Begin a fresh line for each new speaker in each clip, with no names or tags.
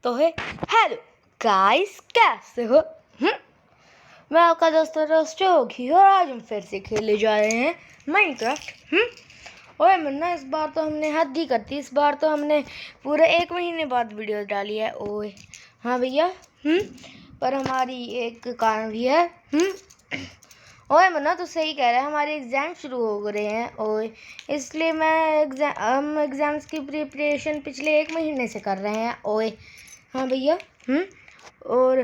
तो है hello guys, कैसे हो? मैं आपका दोस्त रोस्ट होगी और आज हम फिर से खेलने जा रहे हैं माइनक्राफ्ट। ओए मन्ना, इस बार तो हमने हद ही कर दी। इस बार तो हमने पूरे 1 महीने बाद वीडियो डाली है। ओए हाँ भैया, पर हमारी एक कारण भी है। ओए मन्ना, तो सही कह रहा है, हमारे एग्ज़ाम शुरू हो रहे हैं। ओए इसलिए हम एग्ज़ाम्स की प्रिपरेशन पिछले 1 महीने से कर रहे हैं। ओए हाँ भैया, और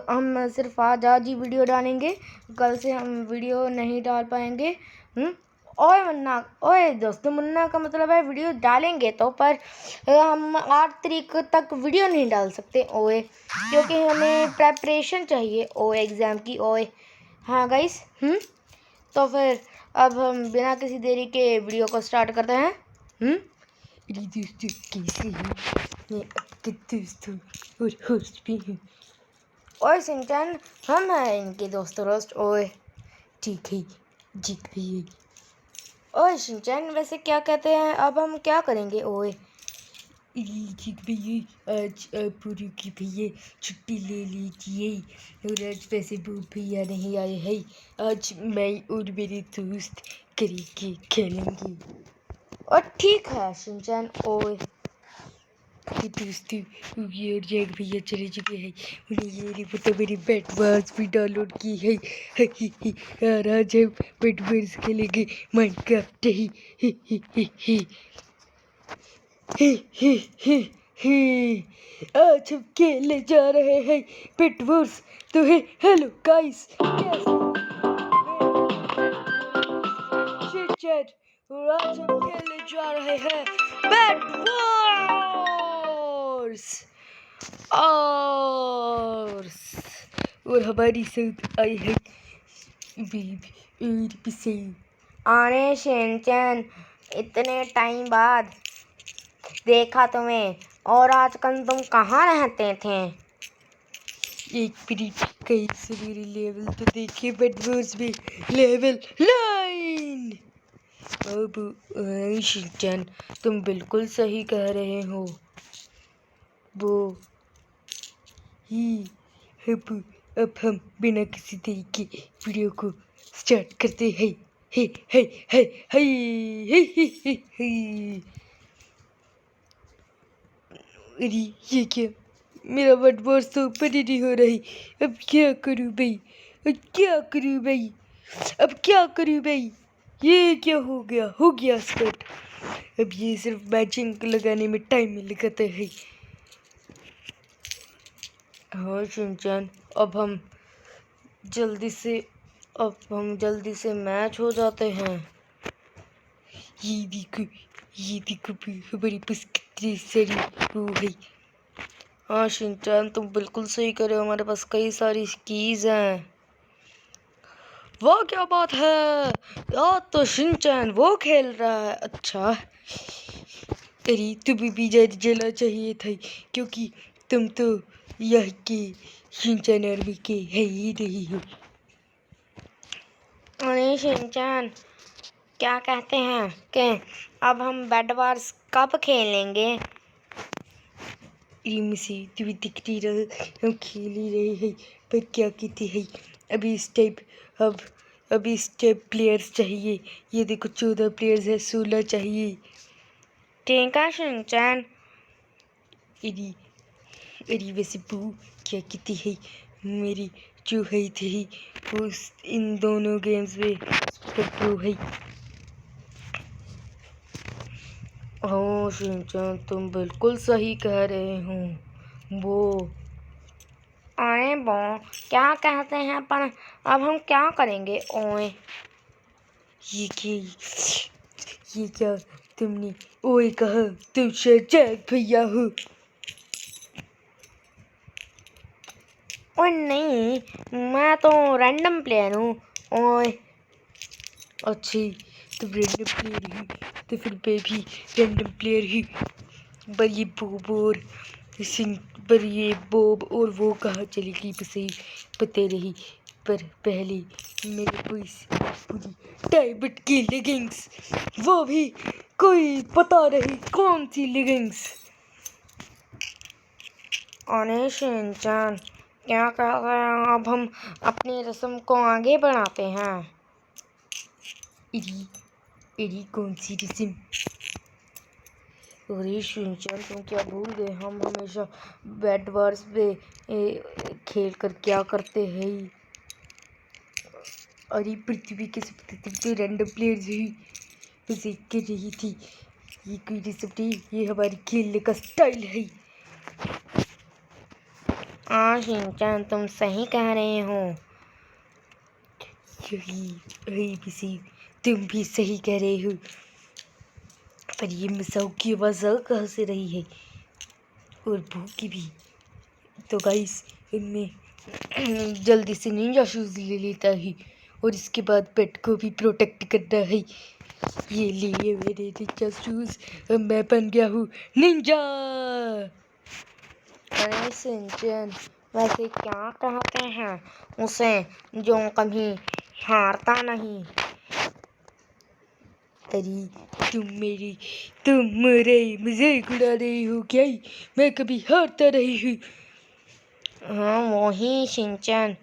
हम सिर्फ आज ही वीडियो डालेंगे, कल से हम वीडियो नहीं डाल पाएंगे। ओए मुन्ना, ओए दोस्तों, मुन्ना का मतलब है वीडियो डालेंगे तो, पर हम 8 तारीख तक वीडियो नहीं डाल सकते। ओए क्योंकि हमें प्रेपरेशन चाहिए ओए एग्ज़ाम की। ओए हाँ गाइस, तो फिर अब हम बिना किसी देरी के वीडियो को स्टार्ट करते हैं। दोस्तों कैसे हैं? मैं आपके दोस्तों और होस्ट भी हूँ। ओए सिंचन, हम हैं इनके दोस्तों रोस्ट। ओए ठीक है, जीत भैया। ओए सिंचन, वैसे क्या कहते हैं, अब हम क्या करेंगे? ओए ठीक भैया, आज आप पूरी की भैया छुट्टी ले लीजिए, और आज वैसे वो भैया नहीं आए हैं। आज मैं और मेरे दोस्त करेंगे, खेलेंगे। और ठीक है सिंचन। ओए दोस्तों, ये जैक भैया चले चुके हैं, उन्हें ये नहीं पता मेरी बैट बॉल्स भी डाउनलोड की है। और आज हम बैट बॉल्स खेलेंगे माइनक्राफ्ट ही। आज हम खेलने जा रहे हैं बैट बॉल्स। तो है हेलो गाइस, और आज हम खेलने जा रहे हैं बैट और हमारी साथ आई है आने शिनचैन, इतने टाइम बाद देखा तुम्हें। और आजकल तुम कहाँ रहते थे? एक मिनट, कहीं से मेरे लेवल तो देखिए, बेडवर्स में लेवल 9। अब शिनचैन, तुम बिल्कुल सही कह रहे हो। वो ही अब हम बिना किसी देरी के वीडियो को स्टार्ट करते हैं। हे हे हे हे हे हे हे हे। अरे ये क्या, मेरा वर्ड बॉस तो ऊपर ही नहीं हो रही। अब क्या करूँ भाई, अब क्या करूँ भाई, अब क्या करूँ भाई? ये क्या हो गया स्टार्ट। अब ये सिर्फ मैचिंग लगाने में टाइम लगाता है। हाँ शिनचैन, अब हम जल्दी से मैच हो जाते हैं। ये देखो हमारे पास कितनी सारी वो है। हाँ शिनचैन, तुम बिल्कुल सही कर रहे हो, हमारे पास कई सारी कीज हैं। वो क्या बात है यार, तो शिनचैन वो खेल रहा है। अच्छा, अरे तुम्हें भी जला चाहिए था, क्योंकि तुम तो यह के शिनचैन आर्मी के है ही नहीं हो। अरे शिनचैन, क्या कहते हैं कि अब हम बेड वार्स कब खेलेंगे? से तुम्हें दिखती रहे, हम खेल ही रहे हैं, पर क्या कहते हैं, अभी इस टाइप प्लेयर्स चाहिए। ये देखो 14 प्लेयर्स है, 16 चाहिए। ठीक है शिनचैन। अरे वैसे बू क्या कहती है, मेरी जो है थी वो इन दोनों गेम्स में प्रो है। हाँ शिनचैन, तुम बिल्कुल सही कह रहे हो। वो अरे वो क्या कहते हैं, पर अब हम क्या करेंगे? ओए ये क्या तुमने ओए कहा? तुम शायद जैक भैया हो। ओए नहीं, मैं तो रैंडम प्लेयर हूँ। ओए अच्छी, तुम रैंडम प्लेयर ही, तो फिर मैं भी रैंडम प्लेयर ही। पर ये बोब और वो कहाँ चली गई, बस ही पता रही। पर पहले मेरे पास पूरी डायमंड की लेगिंग्स, वो भी कोई पता नहीं कौन सी लेगिंग्स। अरे शिनचैन, क्या कर रहे हैं? अब हम अपनी रस्म को आगे बढ़ाते हैं। इरी इरी कौन सी रस्म? अरे शिनचैन, तुम क्या भूल गए? हम हमेशा बेड वार्स पे खेल कर क्या करते हैं। अरे पृथ्वी के सबसे रैंडम प्लेयर्स ही बस एक कर रही थी। ये कोई रस्म नहीं, ये हमारी खेलने का स्टाइल है। हाँ शिनचैन, तुम सही कह रहे हो। यही किसी तुम भी सही कह रहे हो। पर ये मिसाओ की आवाज़ कहाँ से रही है? और भूख की भी। तो गाइस, इनमें जल्दी से निंजा शूज़ ले लेता है और इसके बाद पेट को भी प्रोटेक्ट करना है। ये लिए मेरे निंजा शूज़, मैं बन गया हूँ निंजा। अरे शिनचैन, वैसे क्या कहते हैं उसे जो कभी हारता नहीं? अरे तुम मेरे मजाक उड़ा रही हो क्या? मैं कभी हारता रही हूँ। हाँ वही शिनचैन।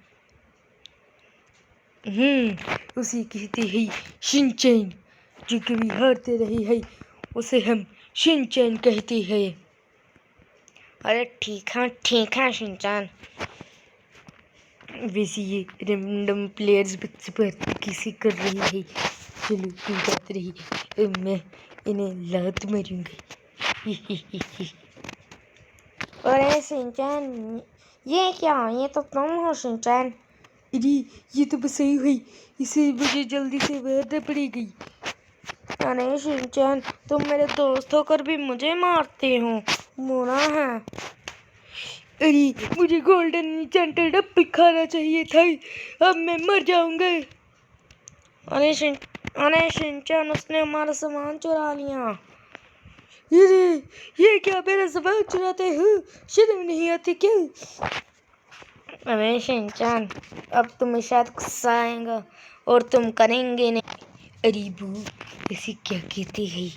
उसे कहते हैं शिनचैन। जो कभी हारते रही है उसे हम शिनचैन कहते हैं। अरे ठीक है शिनचैन। वैसे ये रैंडम प्लेयर्स बच्चे पर किसी कर रही है। चलो कोई बात रही, मैं इन्हें लात मारूंगी। अरे शिनचैन, ये क्या? ये तो तुम हो शिनचैन। अरे ये तो बस सही हुई, इसे मुझे जल्दी से मारना पड़ेगी। अरे शिनचैन, तुम मेरे दोस्त होकर भी मुझे मारते हो, बुरा है। अरे मुझे गोल्डन एन्चेंटेड एप्पल खाना चाहिए था, अब मैं मर जाऊंगा। अरे शिनचैन, उसने हमारा सामान चुरा लिया। ये क्या मेरा सामान चुराते हो? शर्म नहीं आती क्या? अरे शिनचैन, अब तुम्हें शायद गुस्सा आएगा और तुम करेंगे नहीं। अरे बू, ऐसे क्या कहते हैं?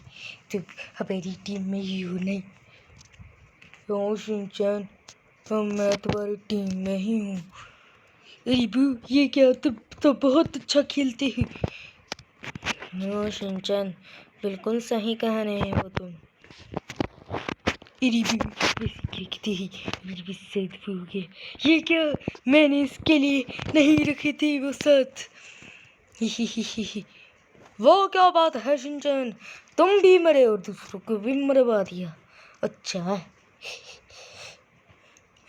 तुम हमारी टीम में ही हो नहीं? क्यों शिनचैन, मैं तुम्हारी टीम में ही हूँ। अरे बू, ये क्या? तुम तो बहुत अच्छा खेलते हो। हाँ शिनचैन, बिल्कुल सही कह रहे हो तुम। अरे बू, ऐसे क्या कहते हैं? मेरे भी साथ हो गया। ये क्या? मैंने इसके लिए नहीं रखे थे वो साथ। वो क्या बात है शिनचैन? तुम भी मरे और दूसरों को भी मरवा दिया। अच्छा है।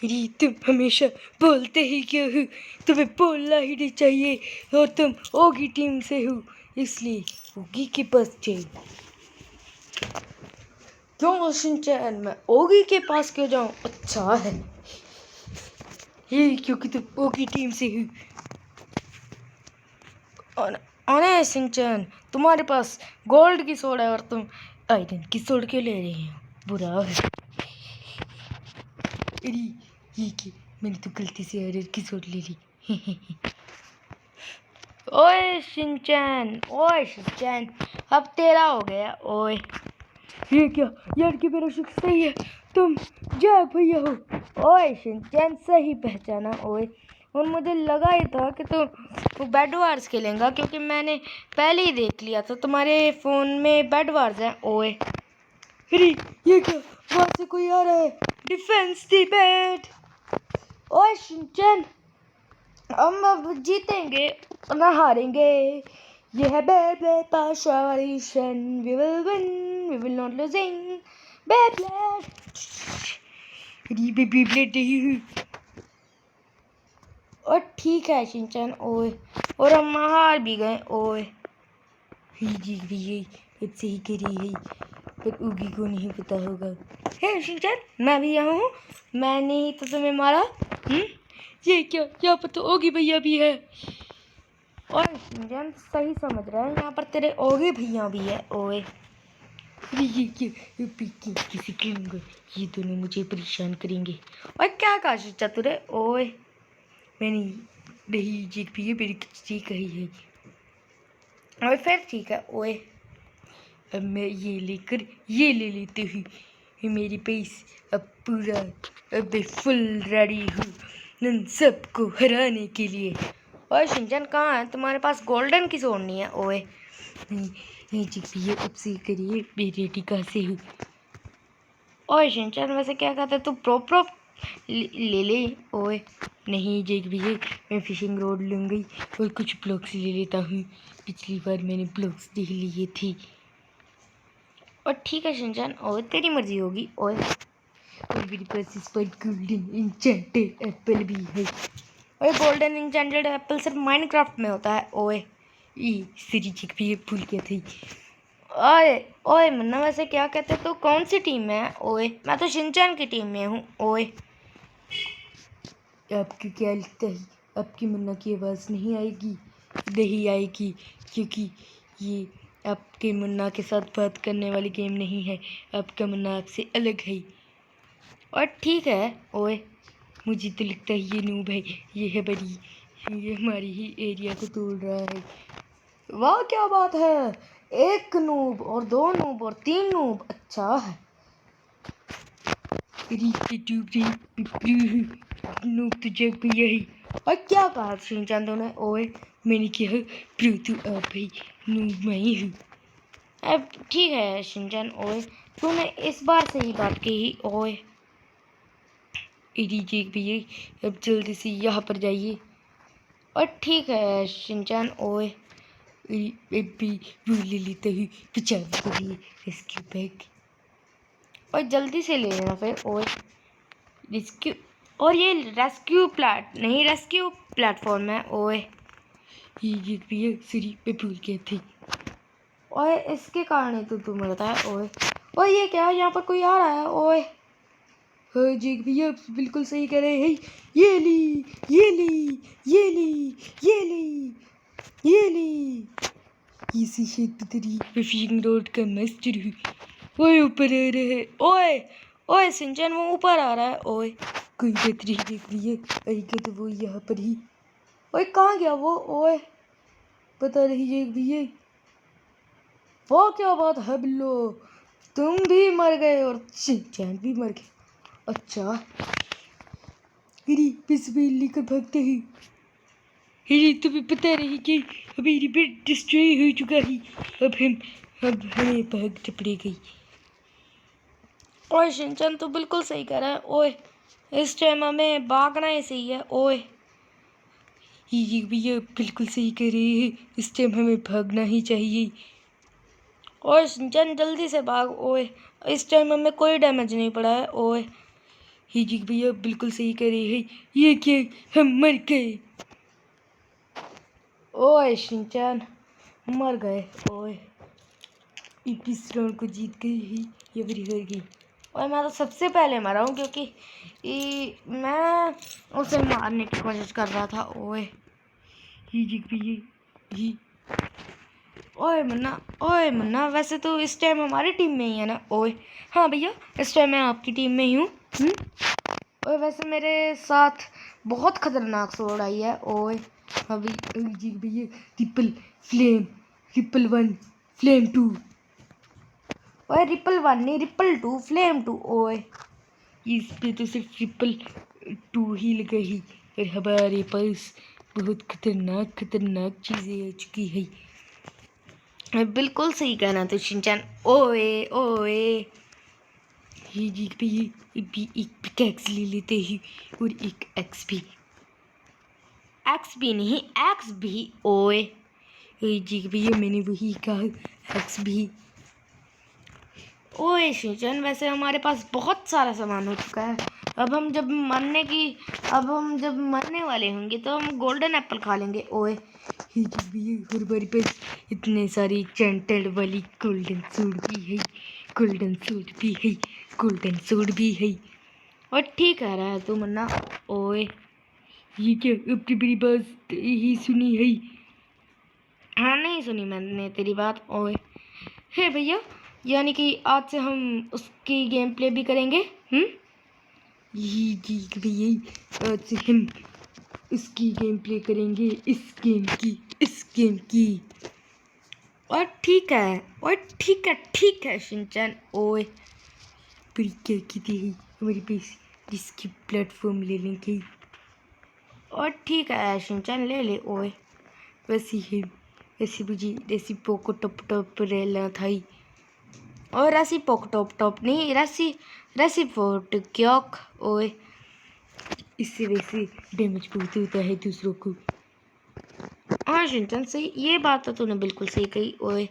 अरे तुम हमेशा बोलते ही क्यों हो? तुम्हें बोलना ही नहीं चाहिए, और तुम ओगी टीम से हो, इसलिए ओगी के पास जाओ। क्यों शिनचैन, मैं ओगी के पास क्यों जाऊं? अच्छा है, ये क्योंकि तुम ओगी टीम से हो। अरे शिनचैन, तुम्हारे पास गोल्ड की सोड है और तुम आयरन की सोड क्यों ले रहे हो? बुरा है। अरे ये क्या, मैंने तो गलती से आयरन की सोड ले ली। ओए शिनचैन, अब तेरा हो गया। ओए ये क्या यार, कि मेरा शख्स सही है, तुम जय भैया हो। ओए शिनचैन, सही पहचाना। ओए, और मुझे लगा ही था कि तू बेड वार्स खेलेगा, क्योंकि मैंने पहले ही देख लिया था तुम्हारे फ़ोन में बेड वार्स है। ओए अरे ये क्या, वहाँ से कोई आ रहा है। Defence the bed. ओए शिनचैन, हम अब जीतेंगे ना हारेंगे। ये है बेब्लेड पाशुरेशन, we will win, we will not losing. Beyblade, अरे बेब्लेड नहीं हुई। और ठीक है शिनचैन। ओए, और हम हार भी गए। ओए जी भी है, ऐसे ही करी है, पर उगी को नहीं पता होगा। हे शिनचैन, मैं भी यहाँ हूँ, मैंने ही तो तुम्हें मारा। ये क्या, यहाँ पर तो ओगी भैया भी है। और शिनचैन सही समझ रहा है, यहाँ पर तेरे ओगी भैया भी है। ओए ये किसी करूँगा, ये दोनों मुझे परेशान करेंगे। और क्या कहा शिनचैन तुरे? ओए मैंने नहीं जीत भी है, मेरी किसी कही है। और फिर ठीक है। ओए अब मैं ये लेकर ये ले लेती हूँ। मेरी पेस अब पूरा अब फुल रेडी हूँ उन सबको हराने के लिए। और शिनचैन कहाँ है? तुम्हारे पास गोल्डन की सोड नहीं है? ओए नहीं जी भैया, अब से करिए मेरी टीका से हूँ। ओए शिनचैन वैसे क्या कहते तू प्रो ले ले। ओए नहीं जेक भैया, मैं फिशिंग रोड लूँगी और कुछ ब्लॉक्स ले लेता हूँ। पिछली बार मैंने ब्लॉक्स देख लिए थे। और ठीक है शिनचैन, ओए तेरी मर्जी होगी। ओए और मेरे पास इस पर गोल्डन इंचेंटेड एप्पल भी है। ओए गोल्डन इंचेंटेड एप्पल सिर्फ माइनक्राफ्ट में होता है। ओए सीरी चिक भी भूल गया थी। ओए ओए मुन्ना वैसे क्या कहते तो कौन सी टीम में है? ओए मैं तो शिनचैन की टीम में हूँ। ओए आपको क्या लगता है आपकी मुन्ना की आवाज़ नहीं आएगी? नहीं आएगी, क्योंकि ये आपके मुन्ना के साथ बात करने वाली गेम नहीं है। आपका मुन्ना आपसे अलग है। और ठीक है ओए, मुझे तो लगता है ये नूब है, ये है बड़ी, ये हमारी ही एरिया को तोड़ रहा है। वाह क्या बात है, एक नूब और दो नूब और तीन नूब, अच्छा है। नूब तो जग भी यही। और क्या कहा शिनचैन तूने? ओए मैंने कहा प्रू तू आप ही, नूब मैं ही हूँ। अब ठीक है शिनचैन, ओए तूने इस बार से ही बात की ही। ओए जेक भैया अब जल्दी से यहाँ पर जाइए। और ठीक है शिनचैन, ओए भी ले लेता हूँ 50 के लिए रेस्क्यू पैक। और जल्दी से ले लेना फिर। ओए रेस्क्यू, और ये रेस्क्यू प्लेटफॉर्म है। ओए ये भैया सॉरी मैं भूल गया थी। ओए इसके कारण ही तो तू मरता है। ओए ओए ये क्या, यहाँ पर कोई आ रहा है? ओए हाँ जी भैया बिल्कुल सही कह रहे हैं। ये ली ये ली ये ली ये ली ये ली, इसी शेत तेरी फिशिंग रोड का मास्टर हूँ। ओए ऊपर आ रहा है। ओए ओए शिनचैन वो ऊपर आ रहा है। ओए कोई बात नहीं देख भैया, आएगा तो वो यहाँ पर ही। ओए कहाँ गया वो? ओए पता नहीं जेक भैया। वो क्या बात है बिल्लो, तुम भी मर गए और शिनचैन भी मर गए। अच्छा बस में लेकर भागते हैं। तुम्हें पता नहीं कि हमारी बेड डिस्ट्रॉय हो चुका है, अब हमें भाग पड़ेगी। ओए शिनचैन तो बिल्कुल सही कह रहा है। ओए इस टाइम हमें भागना ही सही है। ओए ये भैया बिल्कुल सही कह रहे हैं, इस टाइम हमें भागना ही चाहिए। ओए शिनचैन जल्दी से भाग। ओए इस टाइम हमें कोई डैमेज नहीं पड़ा है। ओए जी भैया बिल्कुल सही कह रहे हैं, ये क्या हम मर गए। ओए शिनचैन मर गए। ओए इस राउंड को जीत गई ही, ये बड़ी हो गई। और मैं तो सबसे पहले मरा हूँ क्योंकि मैं उसे मारने की कोशिश कर रहा था। ओए ही जीत गई। ओए मुन्ना वैसे तो इस टाइम हमारी टीम में ही है ना? ओए हाँ भैया इस टाइम मैं आपकी टीम में ही हूँ। ओए वैसे मेरे साथ बहुत खतरनाक सोड आई है। ओए अभी जी भैया ट्रिपल फ्लेम, ट्रिपल 1 फ्लेम 2। ओए ट्रिपल 1 नहीं, ट्रिपल 2 फ्लेम 2। ओए इस पे तो सिर्फ ट्रिपल 2 ही लगा ही, और हमारे पास बहुत खतरनाक चीज़ें आ चुकी है। बिल्कुल सही कहना तो शिनचैन। ओए ओए ये जी भैया भी एक पिकैक्स ले लेते ही और एक एक्स भी नहीं एक्स भी। ओए जी भैया मैंने वही कहा, एक्स भी। ओए शिनचैन वैसे हमारे पास बहुत सारा सामान हो चुका है। अब हम जब मरने वाले होंगे तो हम गोल्डन एप्पल खा लेंगे। ओए जी भैया और हमारे पास इतने सारी चैंटेड वाली गोल्डन सूट भी है, गोल्डन सूट भी है। और ठीक कह रहा है तू मुन्ना। ओए ये क्या अपनी बड़ी बात ही सुनी है? हाँ नहीं सुनी मैंने तेरी बात। ओए हे भैया यानी कि आज से हम उसकी गेम प्ले भी करेंगे। ये ठीक भैया आज से हम इसकी गेम प्ले करेंगे, इस गेम की। और ठीक है शिनचैन। ओए क्या कहते हैं हमारे पास जिसकी प्लेटफॉर्म ले लेंगे। और ठीक है शिनचैन ले ले। ओए वैसी है, ऐसी मुझे ऐसी पोको टॉप टॉप रेलना था ही। और ऐसी पोको टॉप टॉप नहीं, रसी रसी फोर्ट क्योक। ओए इससे वैसे डैमेज पहुंचता होता है दूसरों को। हाँ शिनचैन सही, ये बात तो तूने बिल्कुल सही कही। ओए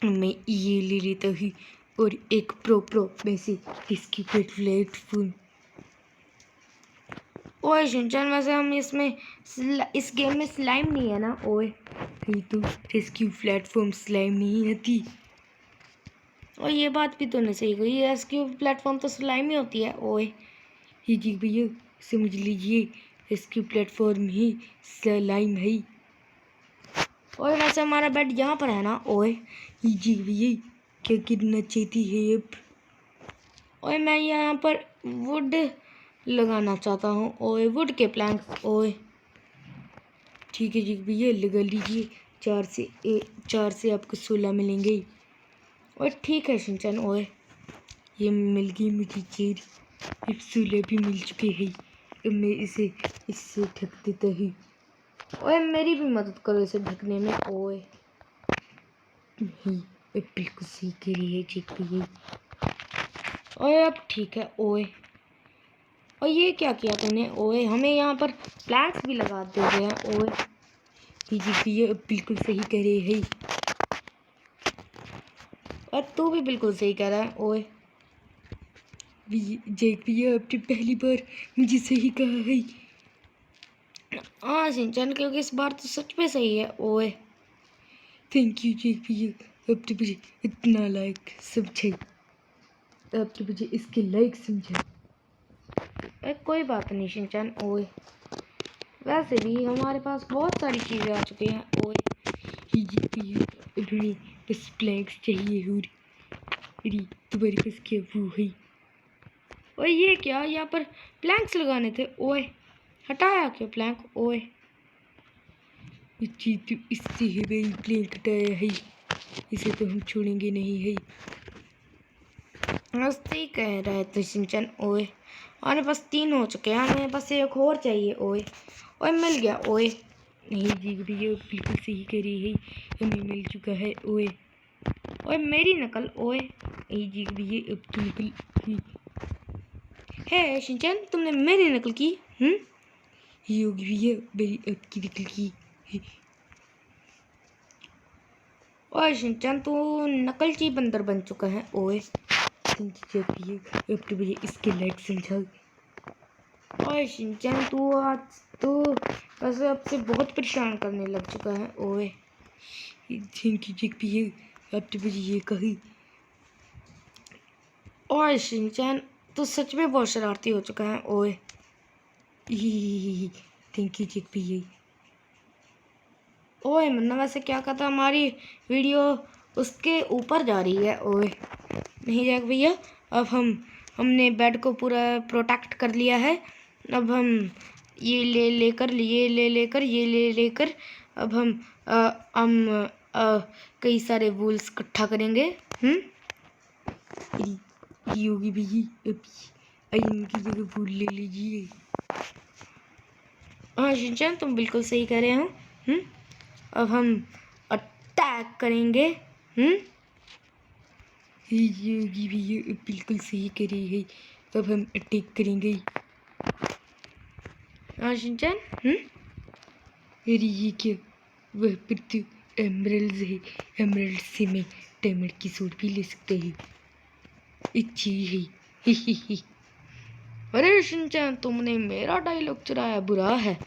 मैं ये ले लेता हूँ और एक प्रो में से इसकी प्लेटफॉर्म। ओए शिनचैन वैसे हम इसमें इस गेम में स्लाइम नहीं है ना। ओए ये तो रेस्क्यू प्लेटफॉर्म स्लाइम नहीं आती। और ये बात भी तूने सही कही, रेस्क्यू प्लेटफॉर्म तो स्लाइम ही होती है। ओए ये जी भैया समझ लीजिए रेस्क्यू प्लेटफॉर्म ही स्लाइम है। और वैसे हमारा बेड यहाँ पर है ना। ओए ये जी भैया क्या गिरना चाहती है अब। ओए मैं यहाँ पर वुड लगाना चाहता हूँ। ओए वुड के प्लैंक। ओए ठीक है जी भैया लगा लीजिए, 4 से आपको 16 मिलेंगे। और ठीक है शिनचैन। ओए ये मिल गई मुझे चेरी, अब 16 भी मिल चुके हैं। अब मैं इससे ढक देता हूँ। ओए मेरी भी मदद करो इसे ढकने में। ओए नहीं अब बिल्कुल सही कह रही है ठीक भैया। ओए अब ठीक है। ओए और ये क्या किया तूने। ओए हमें यहाँ पर प्लांट्स भी लगा दे रहे हैं। ओए जी भैया अब बिल्कुल सही कह रहे हैं। और तू भी बिल्कुल सही कह रहा है। ओए जैक भैया आपने पहली बार मुझे सही कहा है। हाँ शिनचैन क्योंकि इस बार तो सच में सही है। ओए थैंक यू जैक भैया, अब तो मुझे इतना लायक समझे, अब तो मुझे इसके लायक समझा। कोई बात नहीं शिनचैन। ओए वैसे भी हमारे पास बहुत सारी चीज़ें आ चुकी हैं। ओए ही जैक भैया उन्हें बस प्लैंक्स चाहिए और तुम्हारे पास क्या वो है। ओए ये क्या, यहाँ पर प्लैंक्स लगाने थे। ओए हटाया क्या प्लैंक। ओए जी तो इससे है भाई प्लैंक हटाया है, इसे तो हम छोड़ेंगे नहीं है। मस्ती कह रहे थे शिनचैन। ओए हमारे पास 3 हो चुके हैं, हमें बस एक और चाहिए। ओए ओए मिल गया। ओए नहीं जी भैया बिल्कुल सही कह रही है, हमें मिल चुका है। ओए ओए मेरी नकल। ओए नहीं जी भैया अब तो नकल की है शिनचैन, तुमने मेरी नकल की। योगी भैया मेरी आपकी नकल की। ओए शिनचैन तू नकलची बंदर बन चुका है। ओए अब तो मुझे इसके लायक समझा। ओए शिनचैन तू आज तो वैसे अब से बहुत परेशान करने लग चुका है। ओए थैंक यू जैक भैया, अब तो मुझे ये कही। ओए शिनचैन तू सच में बहुत शरारती हो चुका है। ओए थैंक यू जैक भैया। ओए मन्ना वैसे क्या कहता, हमारी वीडियो उसके ऊपर जा रही है। ओए नहीं जैक भैया अब हमने बेड को पूरा प्रोटेक्ट कर लिया है। अब हम ये ले लेकर अब हम कई सारे वूल्स इकट्ठा करेंगे। योगी भैया अभी इनकी जगह वूल ले लीजिए। हाँ शिनचैन तुम बिल्कुल सही कह रहे हो। अब हम अटैक करेंगे। योगी भैया बिल्कुल सही कह रही है, अब हम अटैक करेंगे। हाँ शिनचैन अरे ये क्या, वह पर तो एमरल्ड्स है, एमरल्ड से मैं डायमंड की सूट भी ले सकता हूँ। अच्छी है। अरे शिनचैन तुमने मेरा डायलॉग चुराया, बुरा है।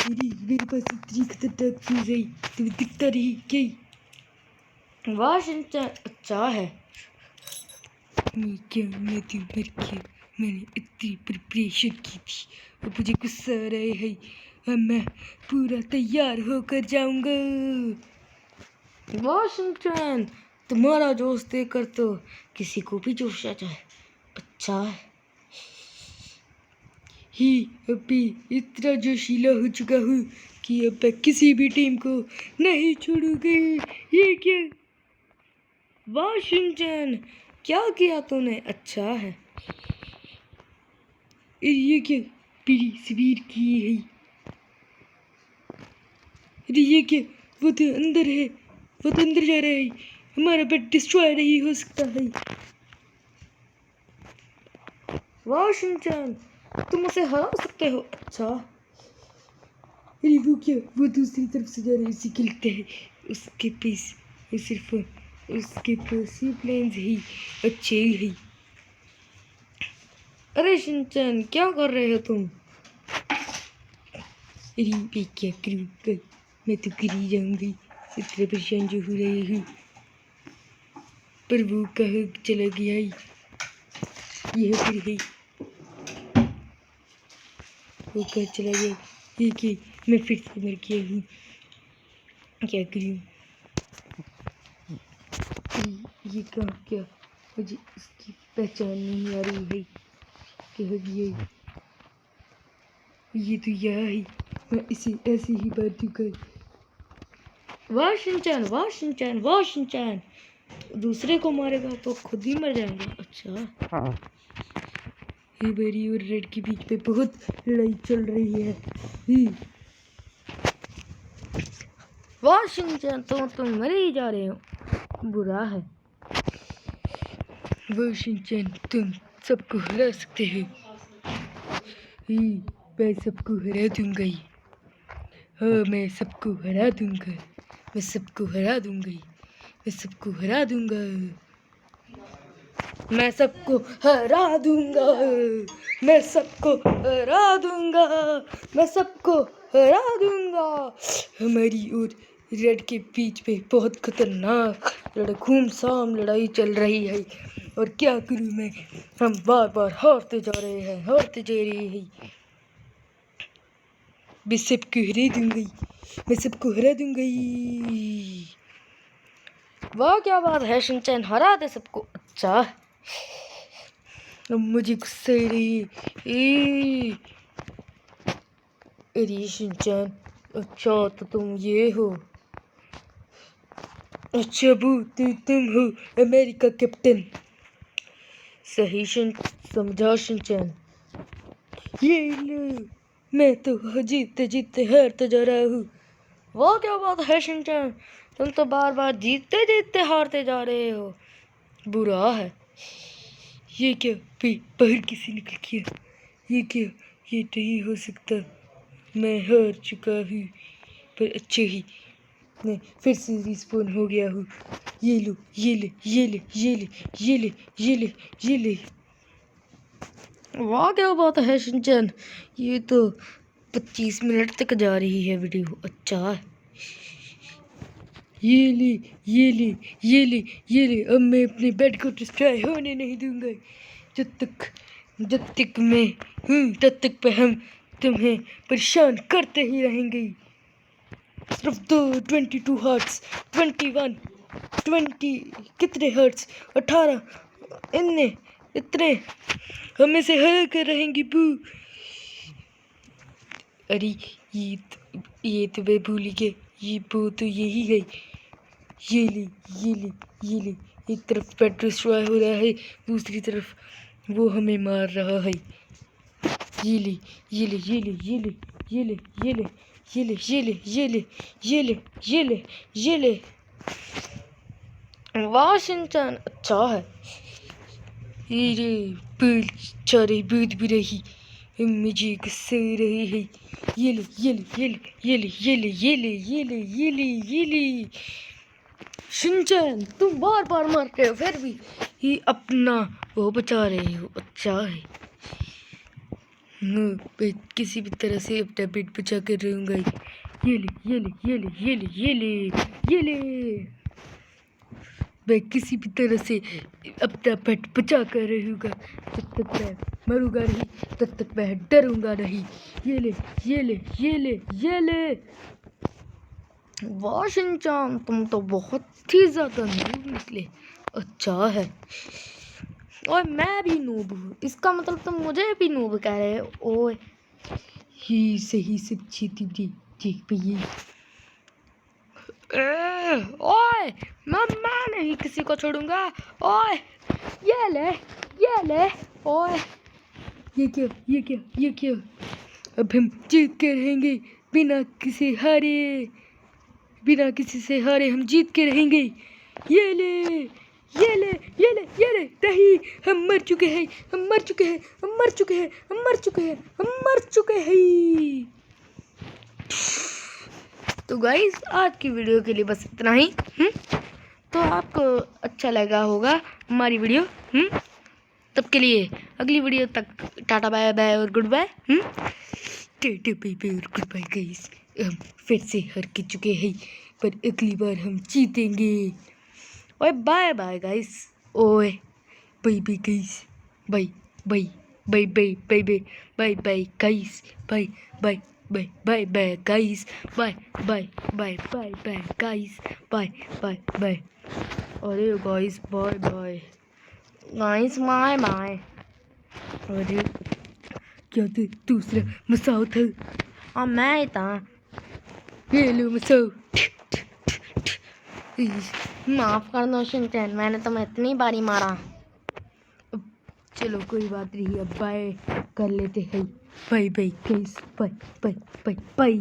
मेरे पास इतनी खतरनाक चीज है तुम्हें दिखता नहीं क्या। वाह शिनचैन अच्छा है। मैं तो मर गया, मैंने इतनी प्रिपरेशन की थी और मुझे गुस्सा आ रहा है। अब मैं पूरा तैयार होकर जाऊंगा। वाह शिनचैन तुम्हारा जोश देखकर तो किसी को भी जोश आ जाए। अच्छा है ही, अभी इतना जोशीला हो चुका हूँ कि अब मैं किसी भी टीम को नहीं छोड़ूंगी। ये क्या, वाह शिनचैन क्या किया तूने? अच्छा है। ये क्या पीली तस्वीर की है? अरे ये क्या? वो तो अंदर है, वो तो अंदर जा रहा है। हमारा बेड डिस्ट्रॉय नहीं हो सकता है। वाह शिनचैन, तुम उसे हरा सकते हो। अच्छा, अरे वो क्या? वो दूसरी तरफ से जा रहे, उसी के लगता है उसके पास सिर्फ उसके पास ही प्लेन्स ही अच्छे ही। अरे शिनचैन, क्या कर रहे हो तुम? अरे मैं क्या करूँ, मैं तो गिरी जाऊंगी, इतने परेशान जो हो रही हूँ। पर वो कहाँ चला गया है? यह फिर है, वो कहाँ चला गया? ये क्या? मैं फिर से मर गया हूँ, क्या करूँ? ये कहाँ क्या? मुझे इसकी पहचान नहीं आ रही है। कहाँ गया? ये तो यह है, मैं इसे ऐसे ही बार दूंगा। वाह शिनचैन, वाह शिनचैन, वाह शिनचैन, दूसरे को मारेगा तो खुद ही मर जाएगा। अच्छा, हेबेरी और रेड के बीच में बहुत लड़ाई चल रही है। वाह शिनचैन, तुम मर ही जा रहे हो, बुरा है। वाह शिनचैन, तुम सबको हरा सकते हो। मैं सबको हरा दूंगा ही। हाँ, मैं सबको हरा दूंगा, मैं सबको हरा दूंगा, मैं सबको हरा दूंगा, मैं सबको हरा दूंगा, मैं सबको हरा दूंगा, मैं सबको हरा दूंगा। हमारी और रेड के बीच में बहुत खतरनाक घूमसाम लड़ाई चल रही है, और क्या करूं मैं? हम बार बार हारते जा रहे हैं, हारते जा रहे हैं। मैं सबको हरा दूंगी, मैं सबको हरा दूंगी। वाह क्या बात है शिनचैन, हरा दे सबको। अच्छा, अब मुझे गुस्सा आ रही है। अरे शिनचैन, अच्छा तो तुम ये हो। अच्छा बू, तुम हो अमेरिका कैप्टन। सही समझा शिनचैन। ये लो, मैं तो जीतते जीतते हारते जा रहा हूँ। वाह क्या बात है शिनचैन, तुम तो बार बार जीतते जीतते हारते जा रहे हो, बुरा है। ये क्या? बाहर किसी निकल गया? ये क्या? ये नहीं हो सकता, मैं हार चुका हूँ। पर अच्छे ही मैं फिर से रिस्पॉन हो गया हूँ। ये लो, ये ले, ये ले, ये ले, ये ले, ये ले, ये ले। वाह क्या बात है शिनचैन, ये तो 25 मिनट तक जा रही है वीडियो। अच्छा, ये ले, ये ले, ये ले, ये ले। अब मैं अपने बेड को डिस्ट्रॉय होने नहीं दूंगा। जब तक मैं हूँ तब तक पे हम तुम्हें परेशान करते ही रहेंगे। सिर्फ 22 हर्ट्स, 21, 20 कितने हर्ट्स, 18, इतने हम इसे हरा कर रहेंगे बू। अरे ये तो मैं भूल गया, ये बू तो यही है। ये ले, ये ले, ये ले। एक तरफ बेड डिस्ट्रॉय हो रहा है, दूसरी तरफ वो हमें मार रहा है। ये ले, ये ले, ये ले, ये ले, ये ले, ये ले, ये ले, ये ले, ये ले, ये ले, ये ले, ये ले। वाह शिनचैन, अच्छा है। ये बेचारे बूद भी रही, मुझे गुस्सा आ रही है। ये ले, ये ले, ये ले, ये ले, ये ले, ये ले, ये ले, ये ले, ये ले। शिनचैन, तुम बार बार मारते हो फिर भी ये अपना वो बचा रहे हो। अच्छा है, मैं किसी भी तरह से अपना पेट बचा कर रहूँगा। ये ले, ये ले, ये ले, ये ले, ये ले, ये ले। मैं किसी भी तरह से अपना पेट बचा कर रहूँगा। जब तक मैं मरूँगा नहीं तब तक मैं डरूँगा नहीं। ये ले, ये ले, ये ले, ये ले। वाह शिनचैन, तुम तो बहुत ही ज़्यादा नूब निकले। अच्छा है, और मैं भी नूब हूँ, इसका मतलब तुम मुझे भी नूब कह रहे हो। ओए ही सही सब चीती देख पाइए। ओए मैं नहीं किसी को छोड़ूंगा। ओए ये ले ओए ये क्या अब हम जीत के रहेंगे बिना किसी से हारे हम जीत के रहेंगे। ये ले नहीं हम मर चुके हैं। तो गाइस आज की वीडियो के लिए बस इतना ही। तो आपको अच्छा लगा होगा हमारी वीडियो। तब के लिए अगली वीडियो तक टाटा बाय बाय और good bye. Ta-ta bye bye और गुड बाय गाइस। हम फिर से हार के चुके हैं पर अगली बार हम जीतेंगे। ओए बाय बाय गाइस। ओए bye bye guys. Bye bye guys. Bye guys. Bye guys. Bye. अरे गाइस बाय गाइस बाय। अरे क्या तो दूसरा मसाओ था। हाँ मैं ही था। ये लो मसाओ। माफ कर दो शिनचैन, मैंने तुम्हें इतनी बारी मारा। चलो कोई बात नहीं, अब बाय कर लेते हैं। Bye guys. बाय।